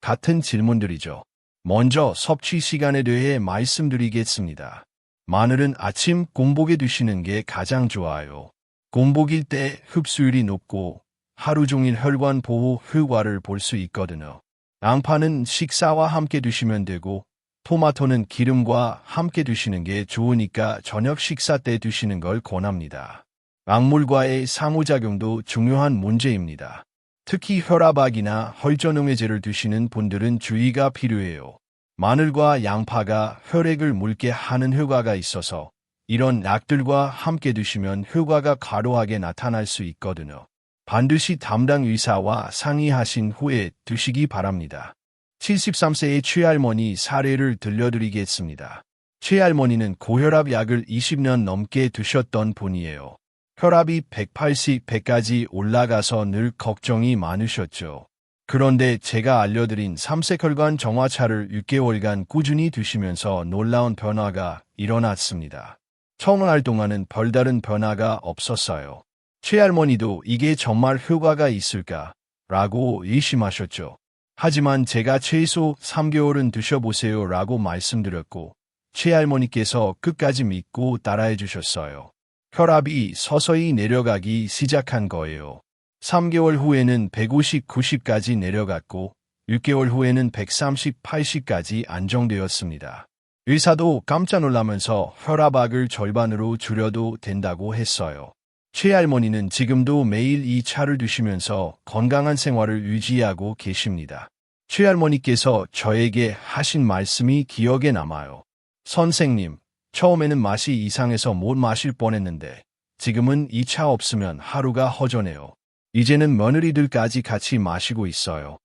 Speaker 1: 같은 질문들이죠. 먼저 섭취 시간에 대해 말씀드리겠습니다. 마늘은 아침 공복에 드시는 게 가장 좋아요. 공복일 때 흡수율이 높고 하루 종일 혈관 보호 효과를 볼 수 있거든요. 양파는 식사와 함께 드시면 되고 토마토는 기름과 함께 드시는 게 좋으니까 저녁 식사 때 드시는 걸 권합니다. 약물과의 상호작용도 중요한 문제입니다. 특히 혈압약이나 혈전응해제를 드시는 분들은 주의가 필요해요. 마늘과 양파가 혈액을 묽게 하는 효과가 있어서 이런 약들과 함께 드시면 효과가 과도하게 나타날 수 있거든요. 반드시 담당 의사와 상의하신 후에 드시기 바랍니다. 73세의 최할머니 사례를 들려드리겠습니다. 최할머니는 고혈압 약을 20년 넘게 드셨던 분이에요. 혈압이 180, 100까지 올라가서 늘 걱정이 많으셨죠. 그런데 제가 알려드린 삼색혈관 정화차를 6개월간 꾸준히 드시면서 놀라운 변화가 일어났습니다. 처음 할 동안은 별다른 변화가 없었어요. 최할머니도 이게 정말 효과가 있을까? 라고 의심하셨죠. 하지만 제가 최소 3개월은 드셔보세요 라고 말씀드렸고 최할머니께서 끝까지 믿고 따라해 주셨어요. 혈압이 서서히 내려가기 시작한 거예요. 3개월 후에는 150, 90까지 내려갔고 6개월 후에는 130, 80까지 안정되었습니다. 의사도 깜짝 놀라면서 혈압약을 절반으로 줄여도 된다고 했어요. 최할머니는 지금도 매일 이 차를 드시면서 건강한 생활을 유지하고 계십니다. 최할머니께서 저에게 하신 말씀이 기억에 남아요. 선생님, 처음에는 맛이 이상해서 못 마실 뻔했는데 지금은 이 차 없으면 하루가 허전해요. 이제는 며느리들까지 같이 마시고 있어요.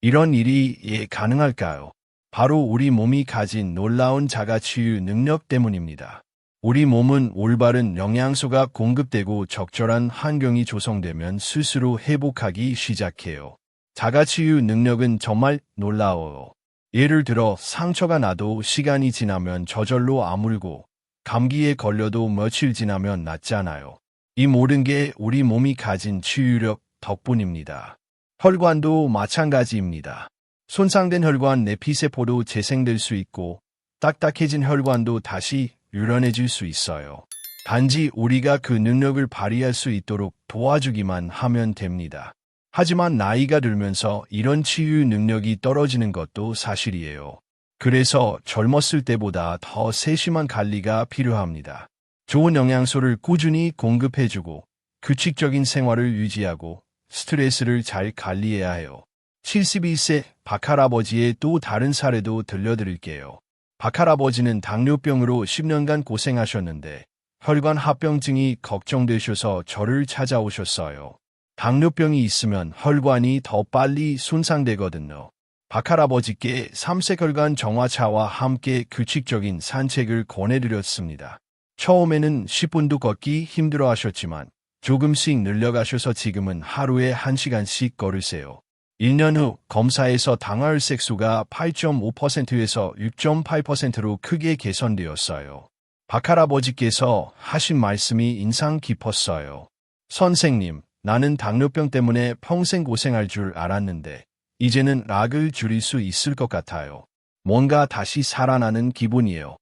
Speaker 1: 이런 일이 가능할까요? 바로 우리 몸이 가진 놀라운 자가치유 능력 때문입니다. 우리 몸은 올바른 영양소가 공급되고 적절한 환경이 조성되면 스스로 회복하기 시작해요. 자가치유 능력은 정말 놀라워요. 예를 들어 상처가 나도 시간이 지나면 저절로 아물고 감기에 걸려도 며칠 지나면 낫잖아요. 이 모든 게 우리 몸이 가진 치유력 덕분입니다. 혈관도 마찬가지입니다. 손상된 혈관 내피세포도 재생될 수 있고 딱딱해진 혈관도 다시 유연해질 수 있어요. 단지 우리가 그 능력을 발휘할 수 있도록 도와주기만 하면 됩니다. 하지만 나이가 들면서 이런 치유 능력이 떨어지는 것도 사실이에요. 그래서 젊었을 때보다 더 세심한 관리가 필요합니다. 좋은 영양소를 꾸준히 공급해주고 규칙적인 생활을 유지하고 스트레스를 잘 관리해야 해요. 71세 박할아버지의 또 다른 사례도 들려드릴게요. 박할아버지는 당뇨병으로 10년간 고생하셨는데 혈관 합병증이 걱정되셔서 저를 찾아오셨어요. 당뇨병이 있으면 혈관이 더 빨리 손상되거든요. 박할아버지께 삼색혈관 정화차와 함께 규칙적인 산책을 권해드렸습니다. 처음에는 10분도 걷기 힘들어하셨지만 조금씩 늘려가셔서 지금은 하루에 1시간씩 걸으세요. 1년 후 검사에서 당화혈색소가 8.5%에서 6.8%로 크게 개선되었어요. 박할아버지께서 하신 말씀이 인상 깊었어요. 선생님, 나는 당뇨병 때문에 평생 고생할 줄 알았는데 이제는 약을 줄일 수 있을 것 같아요. 뭔가 다시 살아나는 기분이에요.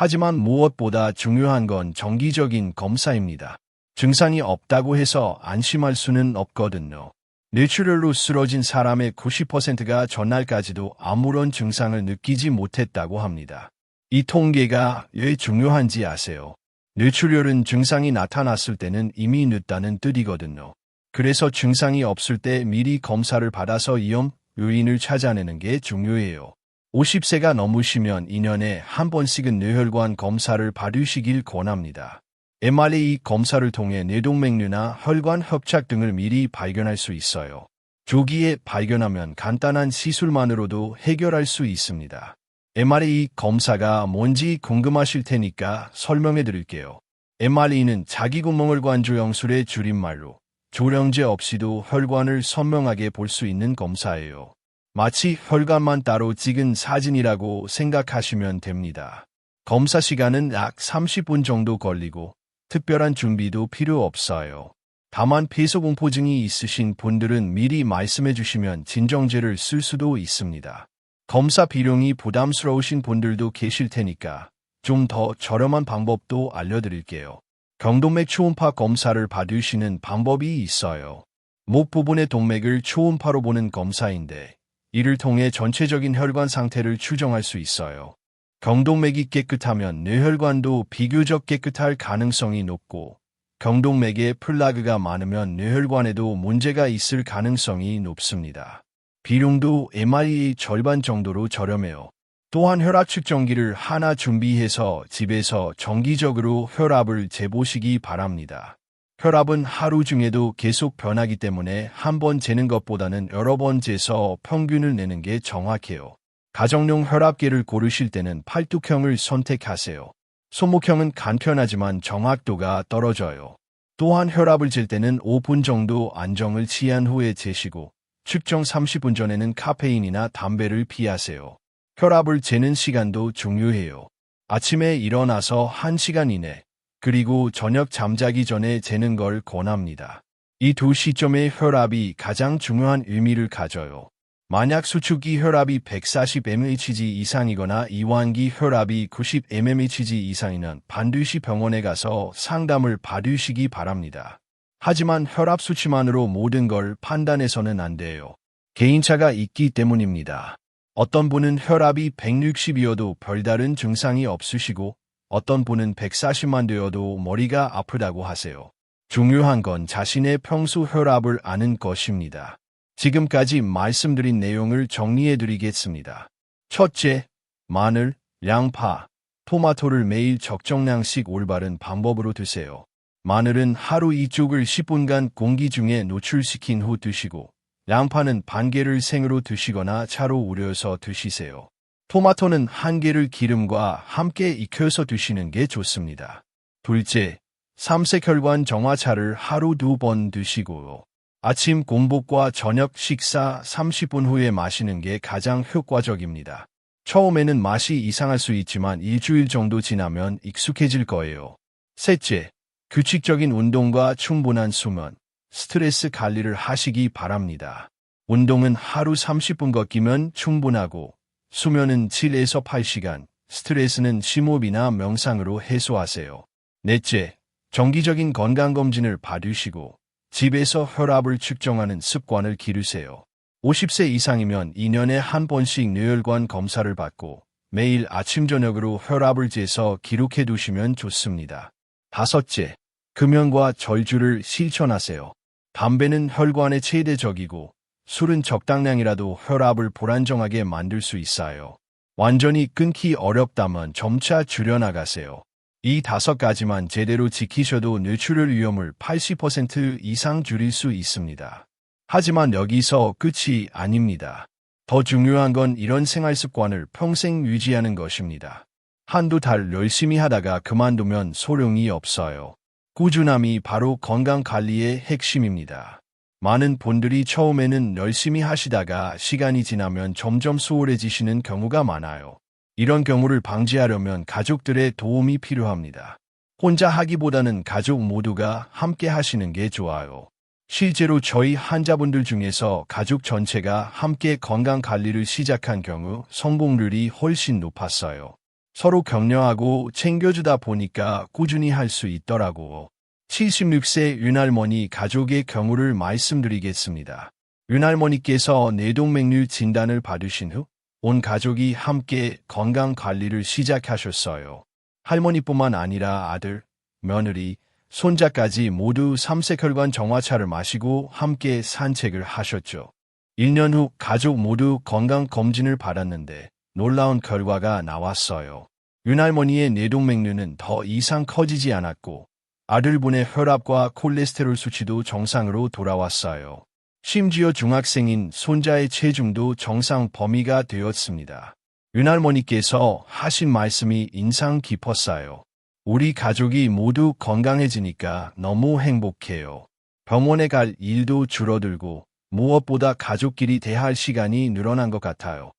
Speaker 1: 하지만 무엇보다 중요한 건 정기적인 검사입니다. 증상이 없다고 해서 안심할 수는 없거든요. 뇌출혈로 쓰러진 사람의 90%가 전날까지도 아무런 증상을 느끼지 못했다고 합니다. 이 통계가 왜 중요한지 아세요? 뇌출혈은 증상이 나타났을 때는 이미 늦다는 뜻이거든요. 그래서 증상이 없을 때 미리 검사를 받아서 위험 요인을 찾아내는 게 중요해요. 50세가 넘으시면 2년에 한 번씩은 뇌혈관 검사를 받으시길 권합니다. MRI 검사를 통해 뇌동맥류나 혈관 협착 등을 미리 발견할 수 있어요. 조기에 발견하면 간단한 시술만으로도 해결할 수 있습니다. MRI 검사가 뭔지 궁금하실 테니까 설명해 드릴게요. MRI는 자기구멍혈관 조영술의 줄임말로 조령제 없이도 혈관을 선명하게 볼 수 있는 검사예요. 마치 혈관만 따로 찍은 사진이라고 생각하시면 됩니다. 검사 시간은 약 30분 정도 걸리고 특별한 준비도 필요 없어요. 다만 폐소공포증이 있으신 분들은 미리 말씀해 주시면 진정제를 쓸 수도 있습니다. 검사 비용이 부담스러우신 분들도 계실 테니까 좀 더 저렴한 방법도 알려드릴게요. 경동맥 초음파 검사를 받으시는 방법이 있어요. 목 부분의 동맥을 초음파로 보는 검사인데 이를 통해 전체적인 혈관 상태를 추정할 수 있어요. 경동맥이 깨끗하면 뇌혈관도 비교적 깨끗할 가능성이 높고 경동맥에 플라그가 많으면 뇌혈관에도 문제가 있을 가능성이 높습니다. 비용도 MRI 절반 정도로 저렴해요. 또한 혈압 측정기를 하나 준비해서 집에서 정기적으로 혈압을 재보시기 바랍니다. 혈압은 하루 중에도 계속 변하기 때문에 한 번 재는 것보다는 여러 번 재서 평균을 내는 게 정확해요. 가정용 혈압계를 고르실 때는 팔뚝형을 선택하세요. 손목형은 간편하지만 정확도가 떨어져요. 또한 혈압을 잴 때는 5분 정도 안정을 취한 후에 재시고 측정 30분 전에는 카페인이나 담배를 피하세요. 혈압을 재는 시간도 중요해요. 아침에 일어나서 1시간 이내, 그리고 저녁 잠자기 전에 재는 걸 권합니다. 이 두 시점의 혈압이 가장 중요한 의미를 가져요. 만약 수축기 혈압이 140mmHg 이상이거나 이완기 혈압이 90mmHg 이상이면 반드시 병원에 가서 상담을 받으시기 바랍니다. 하지만 혈압 수치만으로 모든 걸 판단해서는 안 돼요. 개인차가 있기 때문입니다. 어떤 분은 혈압이 160이어도 별다른 증상이 없으시고 어떤 분은 140만 되어도 머리가 아프다고 하세요. 중요한 건 자신의 평소 혈압을 아는 것입니다. 지금까지 말씀드린 내용을 정리해드리겠습니다. 첫째, 마늘, 양파, 토마토를 매일 적정량씩 올바른 방법으로 드세요. 마늘은 하루 2쪽을 10분간 공기 중에 노출시킨 후 드시고 양파는 반 개를 생으로 드시거나 차로 우려서 드시세요. 토마토는 한 개를 기름과 함께 익혀서 드시는 게 좋습니다. 둘째, 삼색혈관 정화차를 하루 2번 드시고요. 아침 공복과 저녁 식사 30분 후에 마시는 게 가장 효과적입니다. 처음에는 맛이 이상할 수 있지만 일주일 정도 지나면 익숙해질 거예요. 셋째, 규칙적인 운동과 충분한 수면, 스트레스 관리를 하시기 바랍니다. 운동은 하루 30분 걷기면 충분하고 수면은 7에서 8시간, 스트레스는 심호흡이나 명상으로 해소하세요. 넷째, 정기적인 건강검진을 받으시고 집에서 혈압을 측정하는 습관을 기르세요. 50세 이상이면 2년에 한 번씩 뇌혈관 검사를 받고 매일 아침 저녁으로 혈압을 재서 기록해 두시면 좋습니다. 다섯째, 금연과 절주를 실천하세요. 담배는 혈관에 최대 적이고 술은 적당량이라도 혈압을 불안정하게 만들 수 있어요. 완전히 끊기 어렵다면 점차 줄여나가세요. 이 5가지만 제대로 지키셔도 뇌출혈 위험을 80% 이상 줄일 수 있습니다. 하지만 여기서 끝이 아닙니다. 더 중요한 건 이런 생활 습관을 평생 유지하는 것입니다. 한두 달 열심히 하다가 그만두면 소용이 없어요. 꾸준함이 바로 건강관리의 핵심입니다. 많은 분들이 처음에는 열심히 하시다가 시간이 지나면 점점 소홀해지시는 경우가 많아요. 이런 경우를 방지하려면 가족들의 도움이 필요합니다. 혼자 하기보다는 가족 모두가 함께 하시는 게 좋아요. 실제로 저희 환자분들 중에서 가족 전체가 함께 건강관리를 시작한 경우 성공률이 훨씬 높았어요. 서로 격려하고 챙겨주다 보니까 꾸준히 할 수 있더라고. 76세 윤할머니 가족의 경우를 말씀드리겠습니다. 윤할머니께서 뇌동맥류 진단을 받으신 후 온 가족이 함께 건강관리를 시작하셨어요. 할머니뿐만 아니라 아들, 며느리, 손자까지 모두 삼색혈관 정화차를 마시고 함께 산책을 하셨죠. 1년 후 가족 모두 건강검진을 받았는데 놀라운 결과가 나왔어요. 윤할머니의 뇌동맥류는 더 이상 커지지 않았고 아들분의 혈압과 콜레스테롤 수치도 정상으로 돌아왔어요. 심지어 중학생인 손자의 체중도 정상 범위가 되었습니다. 윤할머니께서 하신 말씀이 인상 깊었어요. 우리 가족이 모두 건강해지니까 너무 행복해요. 병원에 갈 일도 줄어들고 무엇보다 가족끼리 대화할 시간이 늘어난 것 같아요.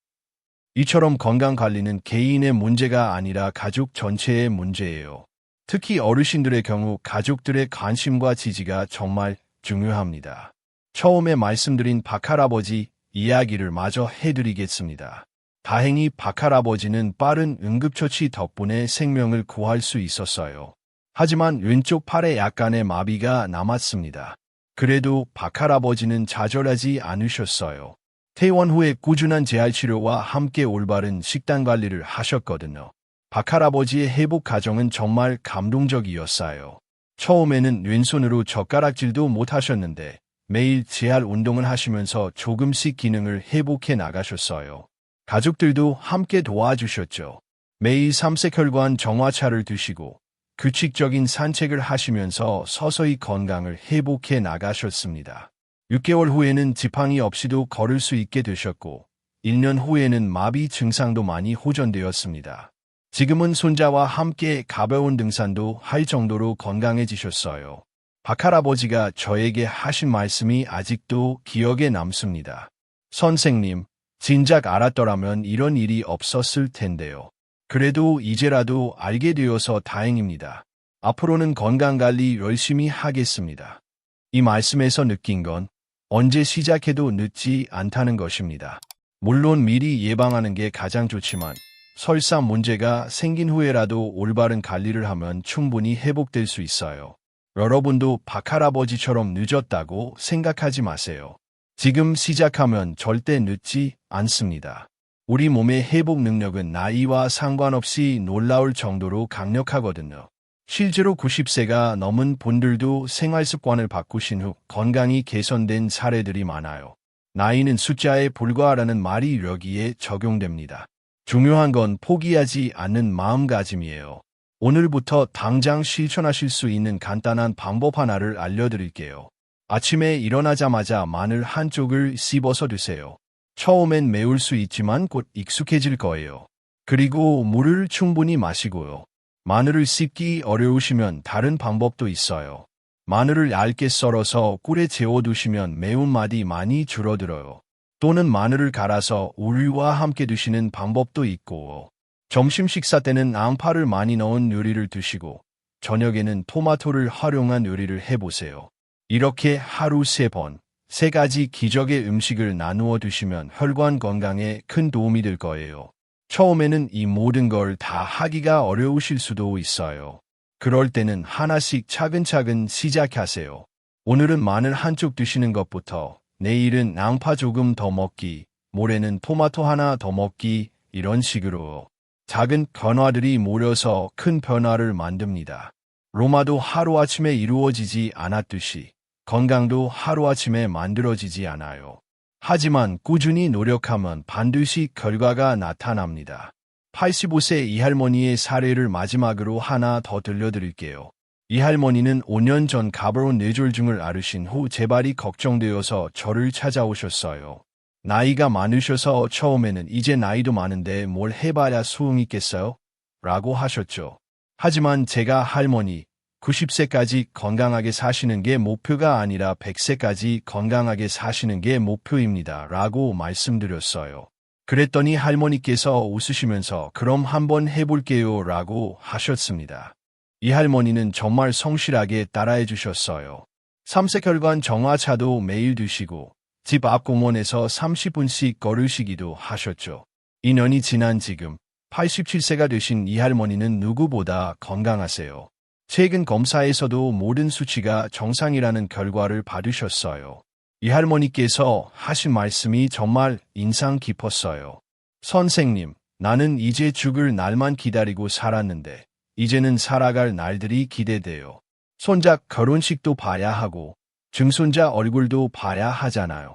Speaker 1: 이처럼 건강관리는 개인의 문제가 아니라 가족 전체의 문제예요. 특히 어르신들의 경우 가족들의 관심과 지지가 정말 중요합니다. 처음에 말씀드린 박할아버지 이야기를 마저 해드리겠습니다. 다행히 박할아버지는 빠른 응급처치 덕분에 생명을 구할 수 있었어요. 하지만 왼쪽 팔에 약간의 마비가 남았습니다. 그래도 박할아버지는 좌절하지 않으셨어요. 퇴원 후에 꾸준한 재활치료와 함께 올바른 식단관리를 하셨거든요. 박할아버지의 회복 과정은 정말 감동적이었어요. 처음에는 왼손으로 젓가락질도 못하셨는데 매일 재활 운동을 하시면서 조금씩 기능을 회복해 나가셨어요. 가족들도 함께 도와주셨죠. 매일 삼색혈관 정화차를 드시고 규칙적인 산책을 하시면서 서서히 건강을 회복해 나가셨습니다. 6개월 후에는 지팡이 없이도 걸을 수 있게 되셨고 1년 후에는 마비 증상도 많이 호전되었습니다. 지금은 손자와 함께 가벼운 등산도 할 정도로 건강해지셨어요. 박할아버지가 저에게 하신 말씀이 아직도 기억에 남습니다. 선생님, 진작 알았더라면 이런 일이 없었을 텐데요. 그래도 이제라도 알게 되어서 다행입니다. 앞으로는 건강관리 열심히 하겠습니다. 이 말씀에서 느낀 건 언제 시작해도 늦지 않다는 것입니다. 물론 미리 예방하는 게 가장 좋지만 설사 문제가 생긴 후에라도 올바른 관리를 하면 충분히 회복될 수 있어요. 여러분도 박할아버지처럼 늦었다고 생각하지 마세요. 지금 시작하면 절대 늦지 않습니다. 우리 몸의 회복 능력은 나이와 상관없이 놀라울 정도로 강력하거든요. 실제로 90세가 넘은 분들도 생활습관을 바꾸신 후 건강이 개선된 사례들이 많아요. 나이는 숫자에 불과하다는 말이 여기에 적용됩니다. 중요한 건 포기하지 않는 마음가짐이에요. 오늘부터 당장 실천하실 수 있는 간단한 방법 하나를 알려드릴게요. 아침에 일어나자마자 마늘 한쪽을 씹어서 드세요. 처음엔 매울 수 있지만 곧 익숙해질 거예요. 그리고 물을 충분히 마시고요. 마늘을 씹기 어려우시면 다른 방법도 있어요. 마늘을 얇게 썰어서 꿀에 재워두시면 매운맛이 많이 줄어들어요. 또는 마늘을 갈아서 우유와 함께 드시는 방법도 있고, 점심 식사 때는 양파를 많이 넣은 요리를 드시고 저녁에는 토마토를 활용한 요리를 해보세요. 이렇게 하루 3번, 3가지 기적의 음식을 나누어 드시면 혈관 건강에 큰 도움이 될 거예요. 처음에는 이 모든 걸 다 하기가 어려우실 수도 있어요. 그럴 때는 하나씩 차근차근 시작하세요. 오늘은 마늘 한쪽 드시는 것부터, 내일은 양파 조금 더 먹기, 모레는 토마토 하나 더 먹기, 이런 식으로. 작은 변화들이 모여서 큰 변화를 만듭니다. 로마도 하루아침에 이루어지지 않았듯이 건강도 하루아침에 만들어지지 않아요. 하지만 꾸준히 노력하면 반드시 결과가 나타납니다. 85세 이 할머니의 사례를 마지막으로 하나 더 들려드릴게요. 이 할머니는 5년 전 가벼운 뇌졸중을 앓으신 후 재발이 걱정되어서 저를 찾아오셨어요. 나이가 많으셔서 처음에는 이제 나이도 많은데 뭘 해봐야 소용있겠어요? 라고 하셨죠. 하지만 제가 할머니 90세까지 건강하게 사시는 게 목표가 아니라 100세까지 건강하게 사시는 게 목표입니다. 라고 말씀드렸어요. 그랬더니 할머니께서 웃으시면서 그럼 한번 해볼게요. 라고 하셨습니다. 이 할머니는 정말 성실하게 따라해 주셨어요. 삼색혈관 정화차도 매일 드시고 집 앞 공원에서 30분씩 걸으시기도 하셨죠. 2년이 지난 지금 87세가 되신 이 할머니는 누구보다 건강하세요. 최근 검사에서도 모든 수치가 정상이라는 결과를 받으셨어요. 이 할머니께서 하신 말씀이 정말 인상 깊었어요. 선생님, 나는 이제 죽을 날만 기다리고 살았는데 이제는 살아갈 날들이 기대돼요. 손자 결혼식도 봐야 하고 증손자 얼굴도 봐야 하잖아요.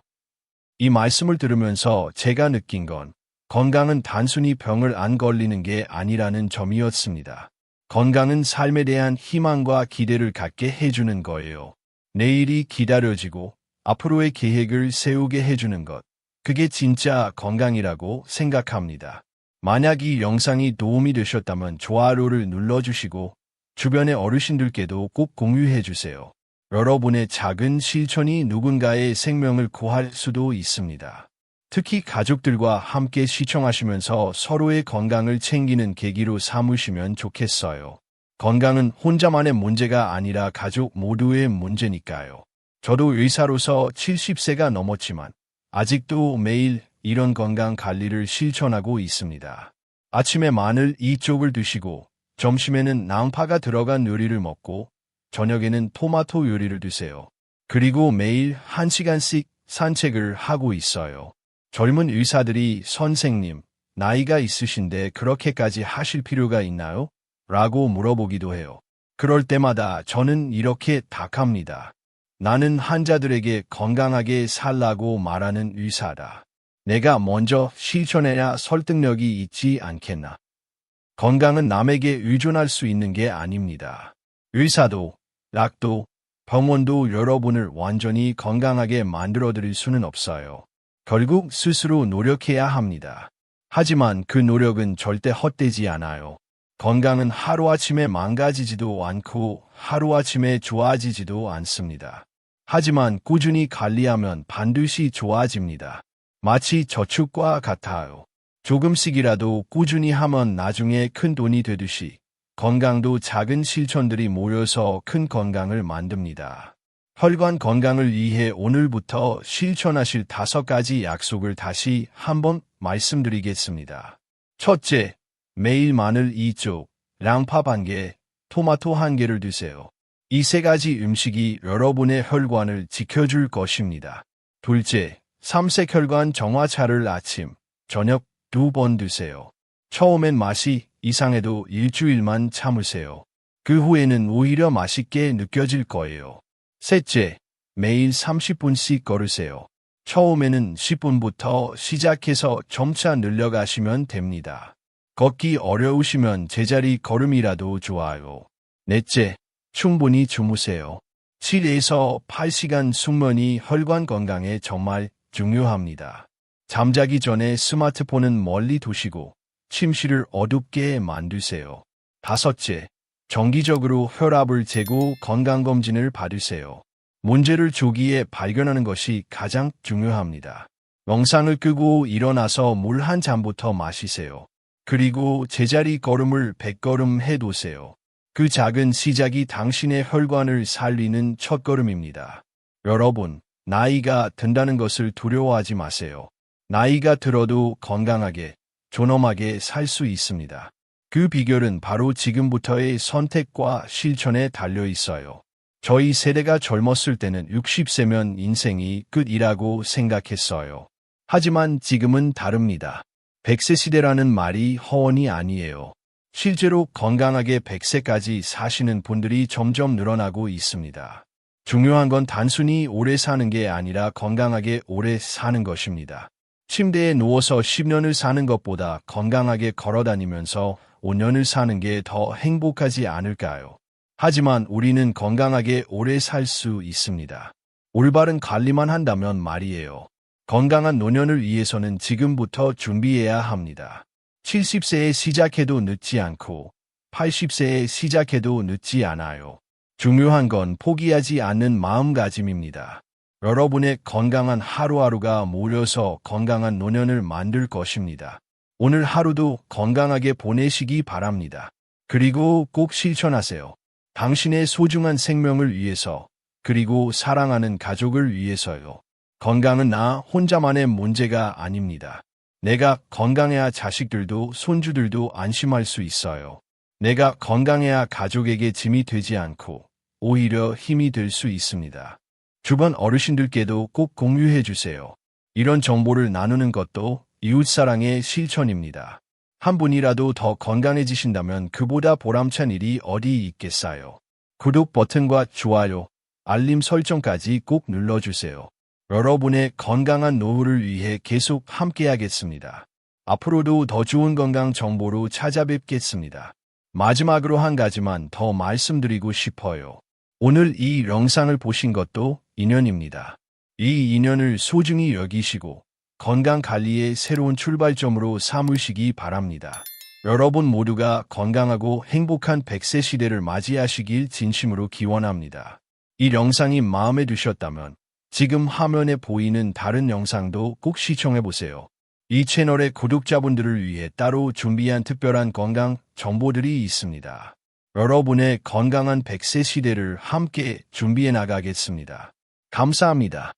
Speaker 1: 이 말씀을 들으면서 제가 느낀 건 건강은 단순히 병을 안 걸리는 게 아니라는 점이었습니다. 건강은 삶에 대한 희망과 기대를 갖게 해주는 거예요. 내일이 기다려지고 앞으로의 계획을 세우게 해주는 것. 그게 진짜 건강이라고 생각합니다. 만약 이 영상이 도움이 되셨다면 좋아요를 눌러주시고 주변의 어르신들께도 꼭 공유해주세요. 여러분의 작은 실천이 누군가의 생명을 구할 수도 있습니다. 특히 가족들과 함께 시청하시면서 서로의 건강을 챙기는 계기로 삼으시면 좋겠어요. 건강은 혼자만의 문제가 아니라 가족 모두의 문제니까요. 저도 의사로서 70세가 넘었지만 아직도 매일 이런 건강 관리를 실천하고 있습니다. 아침에 마늘 2쪽을 드시고 점심에는 양파가 들어간 요리를 먹고 저녁에는 토마토 요리를 드세요. 그리고 매일 1시간씩 산책을 하고 있어요. 젊은 의사들이 선생님, 나이가 있으신데 그렇게까지 하실 필요가 있나요? 라고 물어보기도 해요. 그럴 때마다 저는 이렇게 답합니다. 나는 환자들에게 건강하게 살라고 말하는 의사다. 내가 먼저 실천해야 설득력이 있지 않겠나. 건강은 남에게 의존할 수 있는 게 아닙니다. 의사도, 약도, 병원도 여러분을 완전히 건강하게 만들어드릴 수는 없어요. 결국 스스로 노력해야 합니다. 하지만 그 노력은 절대 헛되지 않아요. 건강은 하루아침에 망가지지도 않고 하루아침에 좋아지지도 않습니다. 하지만 꾸준히 관리하면 반드시 좋아집니다. 마치 저축과 같아요. 조금씩이라도 꾸준히 하면 나중에 큰 돈이 되듯이 건강도 작은 실천들이 모여서 큰 건강을 만듭니다. 혈관 건강을 위해 오늘부터 실천하실 5가지 약속을 다시 한번 말씀드리겠습니다. 첫째, 매일 마늘 2쪽, 양파 1개, 토마토 1개를 드세요. 이 3가지 음식이 여러분의 혈관을 지켜줄 것입니다. 둘째, 삼색혈관 정화차를 아침, 저녁 2번 드세요. 처음엔 맛이 이상해도 일주일만 참으세요. 그 후에는 오히려 맛있게 느껴질 거예요. 셋째, 매일 30분씩 걸으세요. 처음에는 10분부터 시작해서 점차 늘려가시면 됩니다. 걷기 어려우시면 제자리 걸음이라도 좋아요. 넷째, 충분히 주무세요. 7에서 8시간 숙면이 혈관 건강에 정말 중요합니다. 잠자기 전에 스마트폰은 멀리 두시고 침실을 어둡게 만드세요. 5째, 정기적으로 혈압을 재고 건강검진을 받으세요. 문제를 조기에 발견하는 것이 가장 중요합니다. 영상을 끄고 일어나서 물 한 잔부터 마시세요. 그리고 제자리 걸음을 100걸음 해두세요. 그 작은 시작이 당신의 혈관을 살리는 첫걸음입니다. 여러분, 나이가 든다는 것을 두려워하지 마세요. 나이가 들어도 건강하게, 존엄하게 살 수 있습니다. 그 비결은 바로 지금부터의 선택과 실천에 달려 있어요. 저희 세대가 젊었을 때는 60세면 인생이 끝이라고 생각했어요. 하지만 지금은 다릅니다. 100세 시대라는 말이 허언이 아니에요. 실제로 건강하게 100세까지 사시는 분들이 점점 늘어나고 있습니다. 중요한 건 단순히 오래 사는 게 아니라 건강하게 오래 사는 것입니다. 침대에 누워서 10년을 사는 것보다 건강하게 걸어다니면서 5년을 사는 게 더 행복하지 않을까요? 하지만 우리는 건강하게 오래 살 수 있습니다. 올바른 관리만 한다면 말이에요. 건강한 노년을 위해서는 지금부터 준비해야 합니다. 70세에 시작해도 늦지 않고 80세에 시작해도 늦지 않아요. 중요한 건 포기하지 않는 마음가짐입니다. 여러분의 건강한 하루하루가 모여서 건강한 노년을 만들 것입니다. 오늘 하루도 건강하게 보내시기 바랍니다. 그리고 꼭 실천하세요. 당신의 소중한 생명을 위해서, 그리고 사랑하는 가족을 위해서요. 건강은 나 혼자만의 문제가 아닙니다. 내가 건강해야 자식들도 손주들도 안심할 수 있어요. 내가 건강해야 가족에게 짐이 되지 않고 오히려 힘이 될 수 있습니다. 주변 어르신들께도 꼭 공유해 주세요. 이런 정보를 나누는 것도 이웃사랑의 실천입니다. 한 분이라도 더 건강해지신다면 그보다 보람찬 일이 어디 있겠어요. 구독 버튼과 좋아요, 알림 설정까지 꼭 눌러주세요. 여러분의 건강한 노후를 위해 계속 함께하겠습니다. 앞으로도 더 좋은 건강 정보로 찾아뵙겠습니다. 마지막으로 한 가지만 더 말씀드리고 싶어요. 오늘 이 영상을 보신 것도 인연입니다. 이 인연을 소중히 여기시고 건강관리의 새로운 출발점으로 삼으시기 바랍니다. 여러분 모두가 건강하고 행복한 100세 시대를 맞이하시길 진심으로 기원합니다. 이 영상이 마음에 드셨다면 지금 화면에 보이는 다른 영상도 꼭 시청해보세요. 이 채널의 구독자분들을 위해 따로 준비한 특별한 건강 정보들이 있습니다. 여러분의 건강한 100세 시대를 함께 준비해 나가겠습니다. 감사합니다.